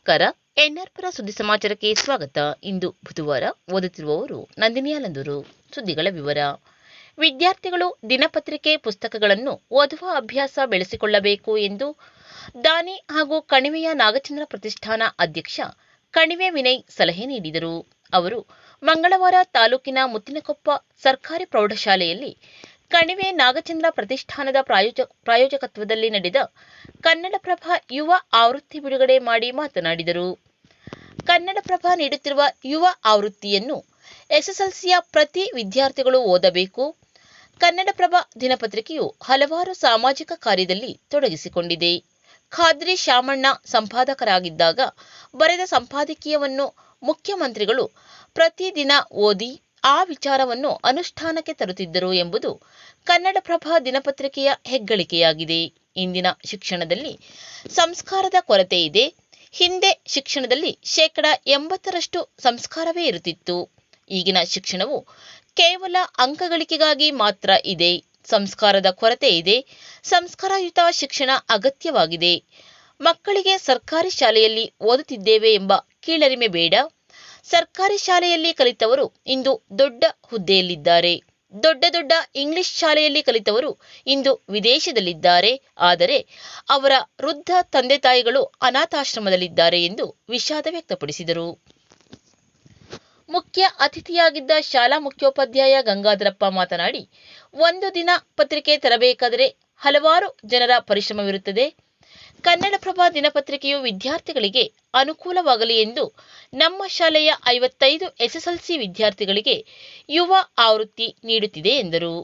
ನಮಸ್ಕಾರ. ಎನ್ಆರ್ ಪರ ಸುದ್ದಿ ಸಮಾಚಾರಕ್ಕೆ ಸ್ವಾಗತ. ಇಂದು ಬುಧವಾರ. ಓದುತ್ತಿರುವವರು ನಂದಿನಿ ಆನಂದೂರು. ಸುದ್ದಿಗಳ ವಿವರ. ವಿದ್ಯಾರ್ಥಿಗಳು ದಿನಪತ್ರಿಕೆ ಪುಸ್ತಕಗಳನ್ನು ಓದುವ ಅಭ್ಯಾಸ ಬೆಳೆಸಿಕೊಳ್ಳಬೇಕು ಎಂದು ದಾನಿ ಹಾಗೂ ಕಣಿವೆಯ ನಾಗಚಂದ್ರ ಪ್ರತಿಷ್ಠಾನ ಅಧ್ಯಕ್ಷ ಕಣಿವೆ ವಿನಯ್ ಸಲಹೆ ನೀಡಿದರು. ಅವರು ಮಂಗಳವಾರ ತಾಲೂಕಿನ ಮುತ್ತಿನಕೊಪ್ಪ ಸರ್ಕಾರಿ ಪ್ರೌಢಶಾಲೆಯಲ್ಲಿ ಕಣಿವೆ ನಾಗಚಂದ್ರ ಪ್ರತಿಷ್ಠಾನದ ಪ್ರಾಯೋಜಕತ್ವದಲ್ಲಿ ನಡೆದ ಕನ್ನಡಪ್ರಭ ಯುವ ಆವೃತ್ತಿ ಬಿಡುಗಡೆ ಮಾಡಿ ಮಾತನಾಡಿದರು. ಕನ್ನಡಪ್ರಭ ನೀಡುತ್ತಿರುವ ಯುವ ಆವೃತ್ತಿಯನ್ನು ಎಸ್ಎಸ್ಎಲ್ಸಿಯ ಪ್ರತಿ ವಿದ್ಯಾರ್ಥಿಗಳು ಓದಬೇಕು. ಕನ್ನಡಪ್ರಭ ದಿನಪತ್ರಿಕೆಯು ಹಲವಾರು ಸಾಮಾಜಿಕ ಕಾರ್ಯದಲ್ಲಿ ತೊಡಗಿಸಿಕೊಂಡಿದೆ. ಖಾದ್ರಿ ಶಾಮಣ್ಣ ಸಂಪಾದಕರಾಗಿದ್ದಾಗ ಬರೆದ ಸಂಪಾದಕೀಯವನ್ನು ಮುಖ್ಯಮಂತ್ರಿಗಳು ಪ್ರತಿದಿನ ಓದಿ ಆ ವಿಚಾರವನ್ನು ಅನುಷ್ಠಾನಕ್ಕೆ ತರುತ್ತಿದ್ದರು ಎಂಬುದು ಕನ್ನಡಪ್ರಭ ದಿನಪತ್ರಿಕೆಯ ಹೆಗ್ಗಳಿಕೆಯಾಗಿದೆ. ಇಂದಿನ ಶಿಕ್ಷಣದಲ್ಲಿ ಸಂಸ್ಕಾರದ ಕೊರತೆ ಇದೆ. ಹಿಂದೆ ಶಿಕ್ಷಣದಲ್ಲಿ 80% ಸಂಸ್ಕಾರವೇ ಇರುತ್ತಿತ್ತು. ಈಗಿನ ಶಿಕ್ಷಣವು ಕೇವಲ ಅಂಕಗಳಿಕೆಗಾಗಿ ಮಾತ್ರ ಇದೆ. ಸಂಸ್ಕಾರದ ಕೊರತೆ ಇದೆ. ಸಂಸ್ಕಾರಯುತ ಶಿಕ್ಷಣ ಅಗತ್ಯವಾಗಿದೆ. ಮಕ್ಕಳಿಗೆ ಸರ್ಕಾರಿ ಶಾಲೆಯಲ್ಲಿ ಓದುತ್ತಿದ್ದೇವೆ ಎಂಬ ಕೀಳರಿಮೆ ಬೇಡ. ಸರ್ಕಾರಿ ಶಾಲೆಯಲ್ಲಿ ಕಲಿತವರು ಇಂದು ದೊಡ್ಡ ಹುದ್ದೆಯಲ್ಲಿದ್ದಾರೆ. ದೊಡ್ಡ ಇಂಗ್ಲಿಷ್ ಶಾಲೆಯಲ್ಲಿ ಕಲಿತವರು ಇಂದು ವಿದೇಶದಲ್ಲಿದ್ದಾರೆ. ಆದರೆ ಅವರ ವೃದ್ಧ ತಂದೆ ತಾಯಿಗಳು ಅನಾಥಾಶ್ರಮದಲ್ಲಿದ್ದಾರೆ ಎಂದು ವಿಷಾದ ವ್ಯಕ್ತಪಡಿಸಿದರು. ಮುಖ್ಯ ಅತಿಥಿಯಾಗಿದ್ದ ಶಾಲಾ ಮುಖ್ಯೋಪಾಧ್ಯಾಯ ಗಂಗಾಧರಪ್ಪ ಮಾತನಾಡಿ, ಒಂದು ದಿನ ಪತ್ರಿಕೆ ತರಬೇಕಾದರೆ ಹಲವಾರು ಜನರ ಪರಿಶ್ರಮವಿರುತ್ತದೆ. ಕನ್ನಡಪ್ರಭ ದಿನಪತ್ರಿಕೆಯು ವಿದ್ಯಾರ್ಥಿಗಳಿಗೆ ಅನುಕೂಲವಾಗಲಿ ಎಂದು ನಮ್ಮ ಶಾಲೆಯ 55 ಎಸ್ಎಸ್ಎಲ್ಸಿ ವಿದ್ಯಾರ್ಥಿಗಳಿಗೆ ಯುವ ಆವೃತ್ತಿ ನೀಡುತ್ತಿದೆ ಎಂದರು.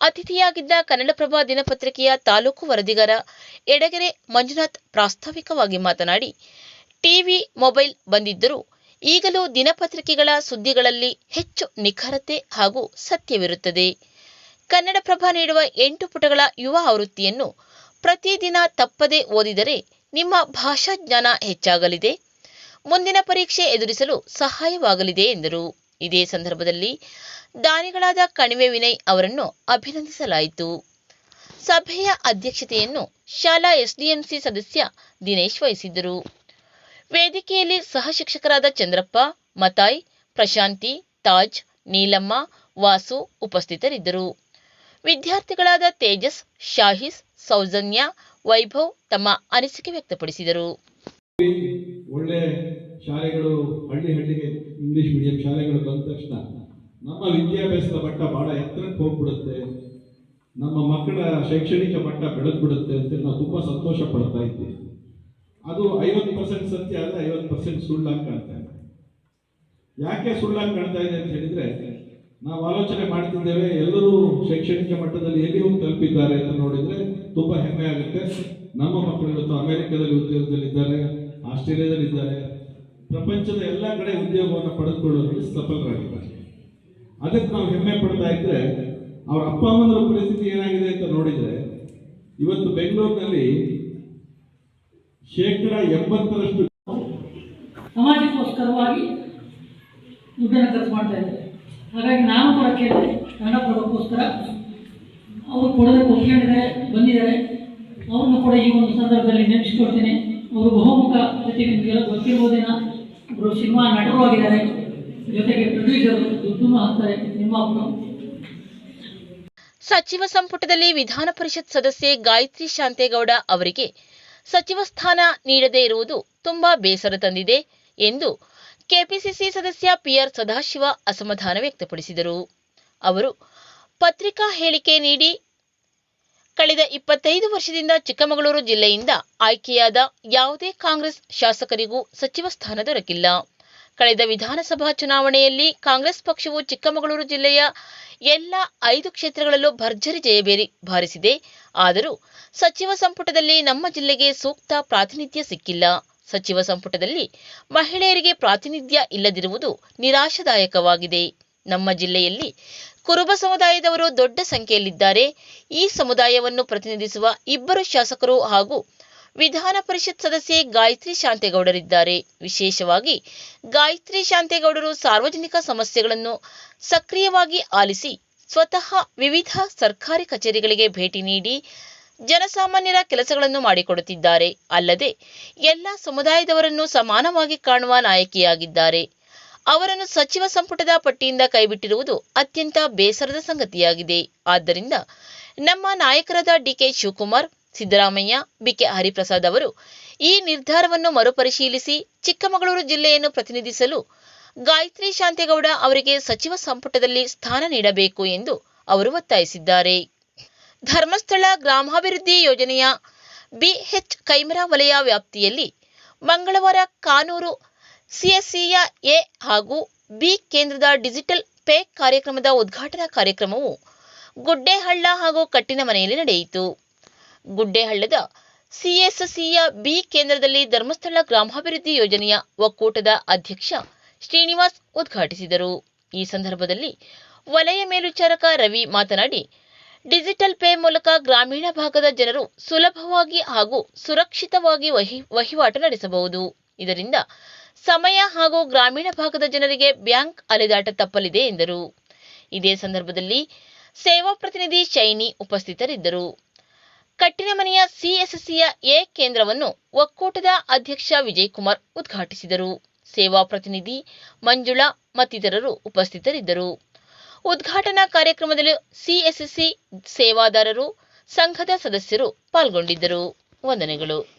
ಅತಿಥಿಯಾಗಿದ್ದ ಕನ್ನಡಪ್ರಭ ದಿನಪತ್ರಿಕೆಯ ತಾಲೂಕು ವರದಿಗಾರ ಎಡಗೆರೆ ಮಂಜುನಾಥ್ ಪ್ರಾಸ್ತಾವಿಕವಾಗಿ ಮಾತನಾಡಿ, ಟಿವಿ, ಮೊಬೈಲ್ ಬಂದಿದ್ದರೂ ಈಗಲೂ ದಿನಪತ್ರಿಕೆಗಳ ಸುದ್ದಿಗಳಲ್ಲಿ ಹೆಚ್ಚು ನಿಖರತೆ ಹಾಗೂ ಸತ್ಯವಿರುತ್ತದೆ. ಕನ್ನಡಪ್ರಭ ನೀಡುವ 8 ಪುಟಗಳ ಯುವ ಆವೃತ್ತಿಯನ್ನು ಪ್ರತಿದಿನ ತಪ್ಪದೆ ಓದಿದರೆ ನಿಮ್ಮ ಭಾಷಾ ಜ್ಞಾನ ಹೆಚ್ಚಾಗಲಿದೆ. ಮುಂದಿನ ಪರೀಕ್ಷೆ ಎದುರಿಸಲು ಸಹಾಯವಾಗಲಿದೆ ಎಂದರು. ಇದೇ ಸಂದರ್ಭದಲ್ಲಿ ದಾನಿಗಳಾದ ಕಣಿವೆ ವಿನಯ್ ಅವರನ್ನು ಅಭಿನಂದಿಸಲಾಯಿತು. ಸಭೆಯ ಅಧ್ಯಕ್ಷತೆಯನ್ನು ಶಾಲಾ ಎಸ್ಡಿಎಂಸಿ ಸದಸ್ಯ ದಿನೇಶ್ ವಹಿಸಿದ್ದರು. ವೇದಿಕೆಯಲ್ಲಿ ಸಹ ಶಿಕ್ಷಕರಾದ ಚಂದ್ರಪ್ಪ, ಮತಾಯ್, ಪ್ರಶಾಂತಿ, ತಾಜ್, ನೀಲಮ್ಮ, ವಾಸು ಉಪಸ್ಥಿತರಿದ್ದರು. ವಿದ್ಯಾರ್ಥಿಗಳಾದ ತೇಜಸ್, ಶಾಹಿಸ್, ಸೌಜನ್ಯ, ವೈಭವ್ ತಮ್ಮ ಅನಿಸಿಕೆ ವ್ಯಕ್ತಪಡಿಸಿದರು. ಒಳ್ಳೆ ಶಾಲೆಗಳು ಹಳ್ಳಿಗೆ ಇಂಗ್ಲಿಷ್ ಮೀಡಿಯಂ ಶಾಲೆಗಳು ಬಂದ ತಕ್ಷಣ ನಮ್ಮ ವಿದ್ಯಾಭ್ಯಾಸದ ಮಟ್ಟ ಬಹಳ ಎತ್ತರಕ್ಕೆ ಹೋಗ್ಬಿಡುತ್ತೆ, ನಮ್ಮ ಮಕ್ಕಳ ಶೈಕ್ಷಣಿಕ ಮಟ್ಟ ಬೆಳೆದ್ಬಿಡುತ್ತೆ ಅಂತ ನಾವು ತುಂಬಾ ಸಂತೋಷ ಪಡ್ತಾ ಇದ್ದೀವಿ. ಅದು 50% ಸತ್ಯ ಆದರೆ 50% ಸುಳ್ಳಾಗಿ ಕಾಣ್ತಾ ಇದೆ. ಯಾಕೆ ಸುಳ್ಳಾಗಿ ಕಾಣ್ತಾ ಇದೆ ಅಂತ ಹೇಳಿದ್ರೆ, ನಾವು ಆಲೋಚನೆ ಮಾಡ್ತಿದ್ದೇವೆ ಎಲ್ಲರೂ ಶೈಕ್ಷಣಿಕ ಮಟ್ಟದಲ್ಲಿ ಎಲ್ಲಿ ಹೋಗಿ ತಲುಪಿದ್ದಾರೆ ಅಂತ ನೋಡಿದ್ರೆ ತುಂಬಾ ಹೆಮ್ಮೆ ಆಗುತ್ತೆ. ನಮ್ಮ ಮಕ್ಕಳು ಇವತ್ತು ಅಮೆರಿಕದಲ್ಲಿ ಉದ್ಯೋಗದಲ್ಲಿದ್ದಾರೆ, ಆಸ್ಟ್ರೇಲಿಯಾದಲ್ಲಿದ್ದಾರೆ, ಪ್ರಪಂಚದ ಎಲ್ಲ ಕಡೆ ಉದ್ಯೋಗವನ್ನು ಪಡೆದುಕೊಳ್ಳುವಲ್ಲಿ ಸಫಲರಾಗಿದ್ದಾರೆ. ಅದಕ್ಕೆ ನಾವು ಹೆಮ್ಮೆ ಪಡ್ತಾ ಇದ್ರೆ, ಅವ್ರ ಅಪ್ಪ ಅಮ್ಮನ ಪರಿಸ್ಥಿತಿ ಏನಾಗಿದೆ ಅಂತ ನೋಡಿದ್ರೆ, ಇವತ್ತು ಬೆಂಗಳೂರಿನಲ್ಲಿ 80% ಸಮಾಜಕ್ಕೋಸ್ಕರವಾಗಿ ದುಡ್ಡನ್ನು ಖರ್ಚು ಮಾಡ್ತಾ ಇದ್ದಾರೆ. ಹಾಗಾಗಿ ನಾನು ಕೂಡ ಕೇಳಿದೆ, ಕನ್ನಡಪ್ರಭಕ್ಕೋಸ್ಕರ ಅವರು ಕೊಡೋದಕ್ಕೆ ಒಪ್ಪಿಕೊಂಡಿದ್ದಾರೆ, ಬಂದಿದ್ದಾರೆ. ಅವ್ರನ್ನು ಕೂಡ ಈ ಒಂದು ಸಂದರ್ಭದಲ್ಲಿ ನೆನಪಿಸ್ಕೊಳ್ತೇನೆ. ಅವರು ಬಹುಮುಖ, ಜೊತೆಗೆ ನಿಮಗೆಲ್ಲ ಗೊತ್ತಿರ್ಬೋದೇನ, ಒಬ್ಬರು ಸಿನಿಮಾ ನಟರು ಆಗಿದ್ದಾರೆ, ಜೊತೆಗೆ ಪ್ರೊಡ್ಯೂಸರು, ದುಡ್ಡನ್ನು ಹಾಕ್ತಾರೆ, ನಿರ್ಮಾಪಕರು. ಸಚಿವ ಸಂಪುಟದಲ್ಲಿ ವಿಧಾನ ಪರಿಷತ್ ಸದಸ್ಯೆ ಗಾಯತ್ರಿ ಶಾಂತೇಗೌಡ ಅವರಿಗೆ ಸಚಿವ ಸ್ಥಾನ ನೀಡದೇ ಇರುವುದು ತುಂಬಾ ಬೇಸರ ತಂದಿದೆ ಎಂದು ಕೆಪಿಸಿಸಿ ಸದಸ್ಯ ಪಿಆರ್ ಸದಾಶಿವ ಅಸಮಾಧಾನ ವ್ಯಕ್ತಪಡಿಸಿದರು. ಅವರು ಪತ್ರಿಕಾ ಹೇಳಿಕೆ ನೀಡಿ, ಕಳೆದ 25 ವರ್ಷದಿಂದ ಚಿಕ್ಕಮಗಳೂರು ಜಿಲ್ಲೆಯಿಂದ ಆಯ್ಕೆಯಾದ ಯಾವುದೇ ಕಾಂಗ್ರೆಸ್ ಶಾಸಕರಿಗೂ ಸಚಿವ ಸ್ಥಾನ ದೊರಕಿಲ್ಲ. ಕಳೆದ ವಿಧಾನಸಭಾ ಚುನಾವಣೆಯಲ್ಲಿ ಕಾಂಗ್ರೆಸ್ ಪಕ್ಷವು ಚಿಕ್ಕಮಗಳೂರು ಜಿಲ್ಲೆಯ ಎಲ್ಲ 5 ಕ್ಷೇತ್ರಗಳಲ್ಲೂ ಭರ್ಜರಿ ಜಯಬೇರಿ ಬಾರಿಸಿದೆ. ಆದರೂ ಸಚಿವ ಸಂಪುಟದಲ್ಲಿ ನಮ್ಮ ಜಿಲ್ಲೆಗೆ ಸೂಕ್ತ ಪ್ರಾತಿನಿಧ್ಯ ಸಿಕ್ಕಿಲ್ಲ. ಸಚಿವ ಸಂಪುಟದಲ್ಲಿ ಮಹಿಳೆಯರಿಗೆ ಪ್ರಾತಿನಿಧ್ಯ ಇಲ್ಲದಿರುವುದು ನಿರಾಶಾದಾಯಕವಾಗಿದೆ. ನಮ್ಮ ಜಿಲ್ಲೆಯಲ್ಲಿ ಕುರುಬ ಸಮುದಾಯದವರು ದೊಡ್ಡ ಸಂಖ್ಯೆಯಲ್ಲಿದ್ದಾರೆ. ಈ ಸಮುದಾಯವನ್ನು ಪ್ರತಿನಿಧಿಸುವ 2 ಶಾಸಕರು ಹಾಗೂ ವಿಧಾನ ಪರಿಷತ್ ಸದಸ್ಯೆ ಗಾಯತ್ರಿ ಶಾಂತೇಗೌಡರಿದ್ದಾರೆ. ವಿಶೇಷವಾಗಿ ಗಾಯತ್ರಿ ಶಾಂತೇಗೌಡರು ಸಾರ್ವಜನಿಕ ಸಮಸ್ಯೆಗಳನ್ನು ಸಕ್ರಿಯವಾಗಿ ಆಲಿಸಿ ಸ್ವತಃ ವಿವಿಧ ಸರ್ಕಾರಿ ಕಚೇರಿಗಳಿಗೆ ಭೇಟಿ ನೀಡಿ ಜನಸಾಮಾನ್ಯರ ಕೆಲಸಗಳನ್ನು ಮಾಡಿಕೊಡುತ್ತಿದ್ದಾರೆ. ಅಲ್ಲದೆ ಎಲ್ಲ ಸಮುದಾಯದವರನ್ನು ಸಮಾನವಾಗಿ ಕಾಣುವ ನಾಯಕಿಯಾಗಿದ್ದಾರೆ. ಅವರನ್ನು ಸಚಿವ ಸಂಪುಟದ ಪಟ್ಟಿಯಿಂದ ಕೈಬಿಟ್ಟಿರುವುದು ಅತ್ಯಂತ ಬೇಸರದ ಸಂಗತಿಯಾಗಿದೆ. ಆದ್ದರಿಂದ ನಮ್ಮ ನಾಯಕರಾದ ಡಿಕೆ ಶಿವಕುಮಾರ್, ಸಿದ್ದರಾಮಯ್ಯ, ಬಿಕೆ ಹರಿಪ್ರಸಾದ್ ಅವರು ಈ ನಿರ್ಧಾರವನ್ನು ಮರುಪರಿಶೀಲಿಸಿ ಚಿಕ್ಕಮಗಳೂರು ಜಿಲ್ಲೆಯನ್ನು ಪ್ರತಿನಿಧಿಸಲು ಗಾಯತ್ರಿ ಶಾಂತೇಗೌಡ ಅವರಿಗೆ ಸಚಿವ ಸಂಪುಟದಲ್ಲಿ ಸ್ಥಾನ ನೀಡಬೇಕು ಎಂದು ಅವರು ಒತ್ತಾಯಿಸಿದ್ದಾರೆ. ಧರ್ಮಸ್ಥಳ ಗ್ರಾಮಾಭಿವೃದ್ಧಿ ಯೋಜನೆಯ ಬಿಎಚ್ ಕೈಮರ ವಲಯ ವ್ಯಾಪ್ತಿಯಲ್ಲಿ ಮಂಗಳವಾರ ಕಾನೂರು ಸಿಎಸ್ಸಿಯ ಎ ಹಾಗೂ ಬಿ ಕೇಂದ್ರದ ಡಿಜಿಟಲ್ ಪೇ ಕಾರ್ಯಕ್ರಮದ ಉದ್ಘಾಟನಾ ಕಾರ್ಯಕ್ರಮವು ಗುಡ್ಡೇಹಳ್ಳ ಹಾಗೂ ಕಟ್ಟಿನಮನೆಯಲ್ಲಿ ನಡೆಯಿತು. ಗುಡ್ಡೇಹಳ್ಳದ ಸಿಎಸ್ಸಿಯ ಬಿ ಕೇಂದ್ರದಲ್ಲಿ ಧರ್ಮಸ್ಥಳ ಗ್ರಾಮಾಭಿವೃದ್ಧಿ ಯೋಜನೆಯ ಒಕ್ಕೂಟದ ಅಧ್ಯಕ್ಷ ಶ್ರೀನಿವಾಸ್ ಉದ್ಘಾಟಿಸಿದರು. ಈ ಸಂದರ್ಭದಲ್ಲಿ ವಲಯ ಮೇಲ್ವಿಚಾರಕ ರವಿ ಮಾತನಾಡಿ, ಡಿಜಿಟಲ್ ಪೇ ಮೂಲಕ ಗ್ರಾಮೀಣ ಭಾಗದ ಜನರು ಸುಲಭವಾಗಿ ಹಾಗೂ ಸುರಕ್ಷಿತವಾಗಿ ವಹಿವಾಟು ನಡೆಸಬಹುದು. ಇದರಿಂದ ಸಮಯ ಹಾಗೂ ಗ್ರಾಮೀಣ ಭಾಗದ ಜನರಿಗೆ ಬ್ಯಾಂಕ್ ಅಲೆದಾಟ ತಪ್ಪಲಿದೆ ಎಂದರು. ಇದೇ ಸಂದರ್ಭದಲ್ಲಿ ಸೇವಾ ಪ್ರತಿನಿಧಿ ಶೈನಿ ಉಪಸ್ಥಿತರಿದ್ದರು. ಕಟ್ಟಿನಮನೆಯ ಸಿಎಸ್ಸಿಯ ಎ ಕೇಂದ್ರವನ್ನು ಒಕ್ಕೂಟದ ಅಧ್ಯಕ್ಷ ವಿಜಯಕುಮಾರ್ ಉದ್ಘಾಟಿಸಿದರು. ಸೇವಾ ಪ್ರತಿನಿಧಿ ಮಂಜುಳಾ ಮತ್ತಿತರರು ಉಪಸ್ಥಿತರಿದ್ದರು. ಉದ್ಘಾಟನಾ ಕಾರ್ಯಕ್ರಮದಲ್ಲಿ ಸಿಎಸ್ಸಿ ಸೇವಾದಾರರು ಸಂಘದ ಸದಸ್ಯರು ಪಾಲ್ಗೊಂಡಿದ್ದರು. ವಂದನೆಗಳು.